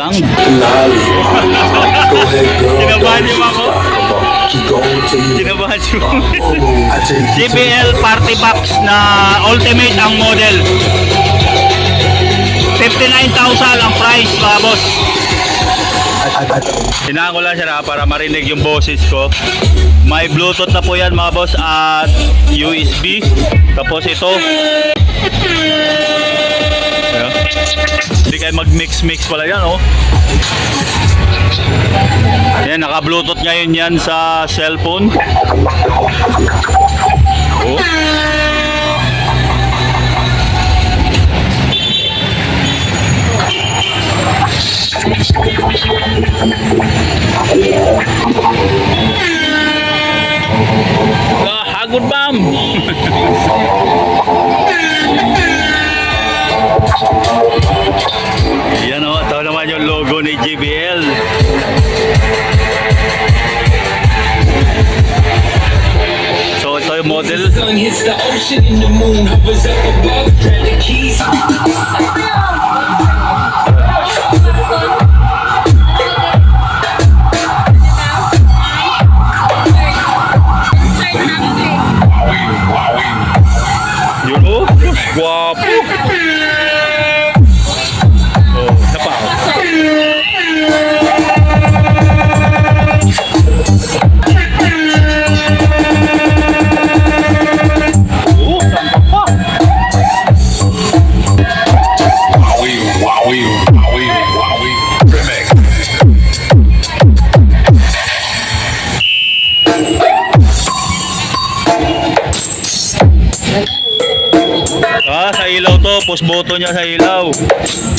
lang. Kinabahan niyo ako? Kinabahan niyo. JBL Party Box na Ultimate ang model. 59,000 ang price mga boss. Hinaan ko lang siya para marinig yung boses ko. May Bluetooth na po yan mga boss at USB. Tapos ito. Ayan. Hindi kayo mag-mix pala yan oh. Ayan, naka-Bluetooth ngayon yan sa cellphone. Oh. Hagod bam. Yan o, ito naman yung logo ni JBL. So ito yung model. Yun o, guwapo. Oh, isa pa. Oh, saan pa? Wowie. Remix. Sa ilaw to, push button niya sa ilaw.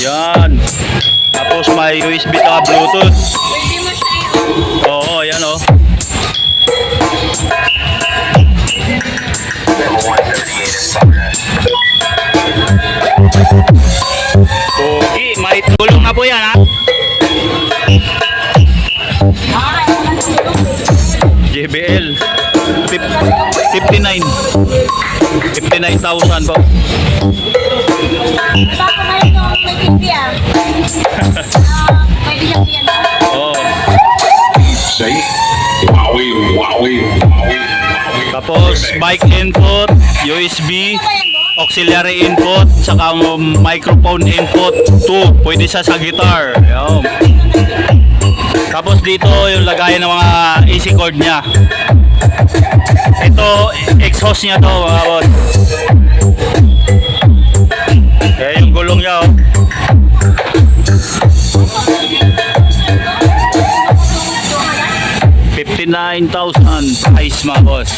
Yan. Tapos may USB at Bluetooth. Oo, yan oh. Okay, may tulong na po yan ha. JBL 59,000 po. Oh. Say, wowie. Tapos mic input, USB, auxiliary input, saka microphone input 2. Pwede sa guitar. Yan. Tapos dito yung lagayan ng mga AC cord niya. Ito exhaust niya to mga boss. Kaya yung gulong niya oh. 59,000 price mga boss.